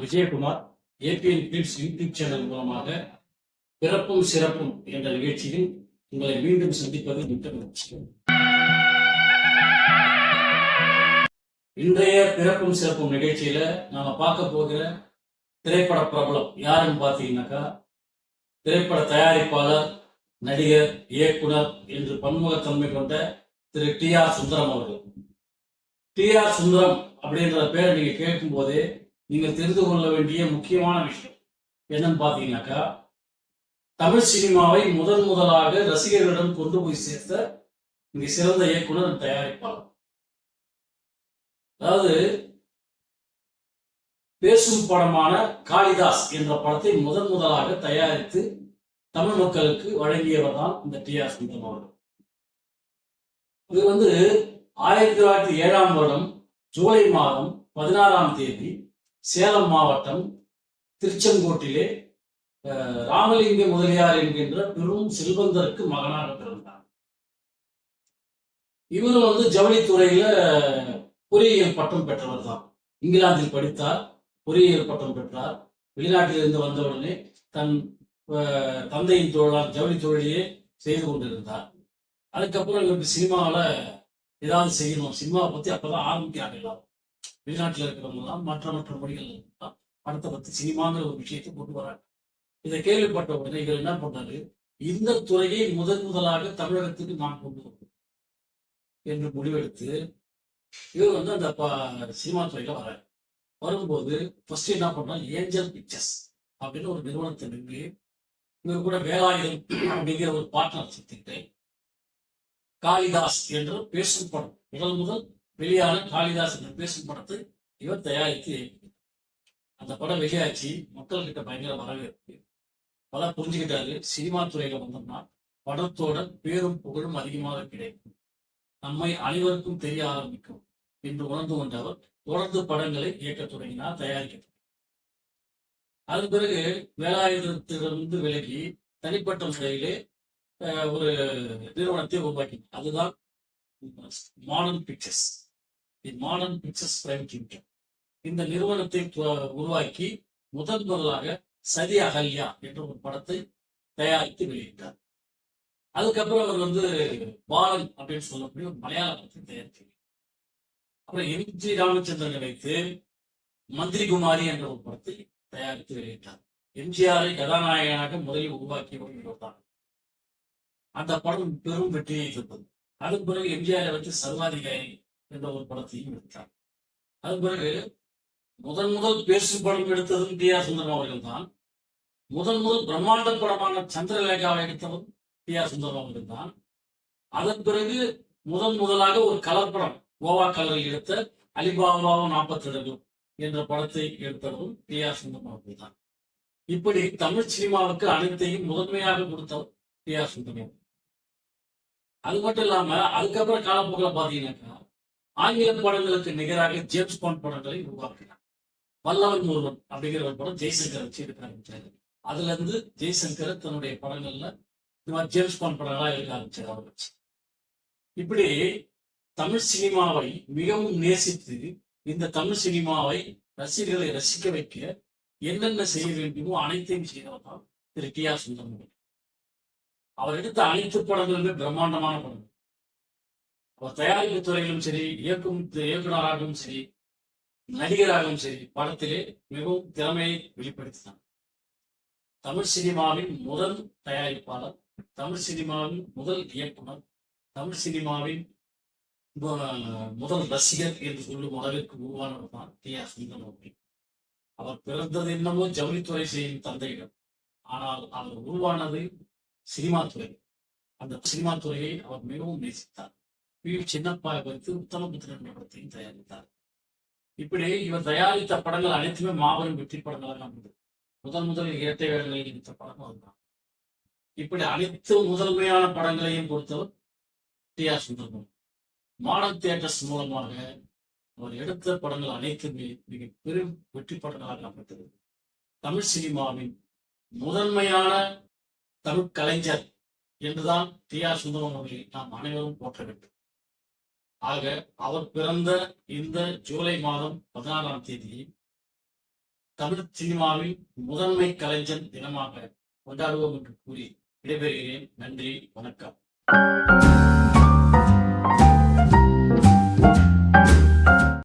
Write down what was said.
Vijayakumar ABN films YouTube channel மூலமாக பிறப்பும் சிறப்பும் என்ற நிகழ்ச்சியில் உங்களை மீண்டும் சந்திப்பது மிக்க மகிழ்ச்சி. இன்றைய பிறப்பும் சிறப்பும் நிகழ்ச்சியில நாம பார்க்க போகிற திரைப்பட பிரபலம் யாருன்னு பார்த்தீங்கன்னாக்கா, திரைப்பட தயாரிப்பாளர், நடிகர், இயக்குனர் என்று பன்முகத்தன்மை கொண்ட திரு டி.ஆர். சுந்தரம் அவர்கள். டி.ஆர். சுந்தரம் அப்படின்ற பேரை நீங்க கேட்கும் போதே நீங்கள் தெரிந்து கொள்ள வேண்டிய முக்கியமான விஷயம் என்னன்னு பார்த்தீங்கன்னாக்கா, தமிழ் சினிமாவை முதலாக ரசிகர்களிடம் கொண்டு போய் சேர்த்த இங்க சிறந்த இயக்குனர், தயாரிப்பாளர். அதாவது பேசும் படமான காளிதாஸ் என்ற படத்தை முதலாக தயாரித்து தமிழ் மக்களுக்கு வழங்கியவர் தான் இந்த டி.ஆர். சுந்தரம் அவர்கள். இது 1907ஆம் வருடம் ஜூலை மாதம் 16ஆம் தேதி சேலம் மாவட்டம் திருச்செங்கோட்டிலே ராமலிங்க முதலியார் என்கின்ற பெரும் செல்வந்தருக்கு மகனாக பிறந்தார். இவர் ஜவுளித்துறையில பொறியியல் பட்டம் பெற்றவர் தான். இங்கிலாந்தில் படித்தார், பொறியியல் பட்டம் பெற்றார். வெளிநாட்டிலிருந்து வந்தவுடனே தன் தந்தையின் தொழிலால் ஜவுளி தொழிலையே செய்து கொண்டிருந்தார். அதுக்கப்புறம் இவருக்கு சினிமாவில் ஏதாவது செய்யணும், சினிமாவை பற்றி அப்பதான் ஆரம்பிக்கிறாங்க எல்லாரும். வெளிநாட்டில் இருக்கிறவங்க தான் மற்ற மொழிகள் படத்தை பற்றி சினிமாங்கிற ஒரு விஷயத்தை கொண்டு வராங்க. இதை கேள்விப்பட்ட உடனே இவர் என்ன பண்றாரு, இந்த துறையை முதலாக தமிழகத்துக்கு நான் கொண்டு வருவோம் என்று முடிவெடுத்து இவர் அந்த சினிமா துறையில வர்றாரு. வரும்போது ஃபர்ஸ்ட் என்ன பண்றாரு, ஏஞ்சல் பிக்சர்ஸ் அப்படின்னு ஒரு நிறுவனத்தை நின்று இவர் கூட வேலாயுதம் அப்படிங்கிற ஒரு பார்ட்னர் சேர்த்துக்கிட்டு காளிதாஸ் என்ற பேசும் படம் முதல் வெளியான காளிதாஸ் என்ற பேசும் படத்தை இவர் தயாரித்து அந்த படம் வெளியாச்சு. மக்கள்கிட்ட பயங்கர வரவேற்பு. பல புரிஞ்சுக்கிட்டாரு, சினிமா துறையில வந்தோம்னா படத்தோட பேரும் புகழும் அதிகமாக கிடைக்கும், நம்மை அனைவருக்கும் தெரிய ஆரம்பிக்கும் என்று உணர்ந்து கொண்டவர் தொடர்ந்து படங்களை இயக்க தொடங்கினார், தயாரிக்க. அதன் பிறகு வேலாயுதத்திலிருந்து விலகி தனிப்பட்ட முறையிலே ஒரு நிறுவனத்தை உருவாக்கி, அதுதான் modern pictures, modern pictures private limited. இந்த நிறுவனத்தை உருவாக்கி முதலாக சதி அகல்யா என்ற ஒரு படத்தை தயாரித்து வெளியிட்டார். அதுக்கப்புறம் அவர் பாலன் அப்படின்னு சொல்லக்கூடிய ஒரு மலையாள படத்தை தயாரித்து, அப்புறம் எம்.ஜி. ராமச்சந்திரனை வைத்து மந்திரி குமாரி என்ற ஒரு படத்தை தயாரித்து வெளியிட்டார். எம்ஜிஆரை கதாநாயகனாக முதலில் உருவாக்கியவர் தான். அந்த படம் பெரும் வெற்றியை இருந்தது. அதன் பிறகு எம்ஜிஆரை வச்சு சர்வாதிகாரி என்ற ஒரு படத்தையும் எடுத்தார். அதன் பிறகு முதல் பேசும் படம் எடுத்ததும் டி.ஆர். சுந்தரம் அவர்கள் தான். முதல் பிரம்மாண்ட படமான சந்திரலேகாவை எடுத்ததும் டி.ஆர். சுந்தரம் அவர்கள் தான். அதன் பிறகு முதலாக ஒரு கலர் படம் கோவா கலரில் எடுத்த அலிபாபாவும் 42 என்ற படத்தை எடுத்ததும் டி.ஆர். சுந்தரம் அவர்கள் தான். இப்படி தமிழ் சினிமாவுக்கு அனைத்தையும் முதன்மையாக கொடுத்தவர் டி.ஆர். சுந்தரம். அது மட்டும் இல்லாம அதுக்கப்புறம் காலப்போக்கில் பாத்தீங்கன்னாக்கா, ஆங்கில படங்களுக்கு நிகராக ஜேம்ஸ் பாண்ட் படங்களை உருவாக்கினார். வல்லவன் ஒருவன் அப்படிங்கிற ஒரு படம் ஜெய்சங்கர் வச்சு எடுக்க ஆரம்பிச்சாரு. அதுல இருந்து ஜெய்சங்கர் தன்னுடைய படங்கள்ல இந்த மாதிரி ஜேம்ஸ் பாண்ட் படங்களா எடுக்க ஆரம்பிச்சார் அவர் வச்சு. இப்படி தமிழ் சினிமாவை மிகவும் நேசித்து இந்த தமிழ் சினிமாவை ரசிகர்களை ரசிக்க வைக்க என்னென்ன செய்ய வேண்டுமோ அனைத்தையும் செய்தவர் தான் திரு டி.ஆர். சுந்தரம். அவர் எடுத்த அனைத்து படங்களுமே பிரம்மாண்டமான படம். அவர் தயாரிப்பு துறையிலும் சரி, இயக்குனராகவும் சரி, நடிகராகவும் சரி, படத்திலே மிகவும் திறமையை வெளிப்படுத்தினார். தமிழ் சினிமாவின் முதல் தயாரிப்பாளர், தமிழ் சினிமாவின் முதல் இயக்குனர், தமிழ் சினிமாவின் முதல் ரசிகர் என்று சொல்லும் அளவிற்கு உருவானவர் தான் டி.ஆர். சுந்தரம் அவர்கள். அவர் பிறந்தது என்னமோ ஜவுளித்துறை செய்யும் தந்தையிடம், ஆனால் அவர் உருவானது சினிமா துறை. அந்த சினிமா துறையை அவர் மிகவும் நேசித்தார். சின்னப்பா வைத்து உத்தமபுத்திரன் படத்தையும் தயாரித்தார். இப்படி இவர் தயாரித்த படங்கள் அனைத்துமே மாபெரும் வெற்றி படங்களாக அமைந்தது. முதல் இரட்டை வேடங்களில் எடுத்த படமும் அதுதான். இப்படி அனைத்து முதன்மையான படங்களையும் பொறுத்தவர் டி.ஆர். சுந்தரம். மாடர்ன் தியேட்டர்ஸ் மூலமாக அவர் எடுத்த படங்கள் அனைத்துமே மிக பெரும் வெற்றி படங்களாக அமைந்தது. தமிழ் சினிமாவின் முதன்மையான தமிழ் கலைஞர் என்றுதான் டி.ஆர். சுந்தரம் அவர்களை நாம் அனைவரும் போற்ற வேண்டும். ஆக அவர் பிறந்த இந்த ஜூலை மாதம் 16ஆம் தேதி தமிழ் சினிமாவின் முதன்மை கலைஞன் தினமாக கொண்டாடுவோம் என்று கூறி விடைபெறுகிறேன். நன்றி, வணக்கம்.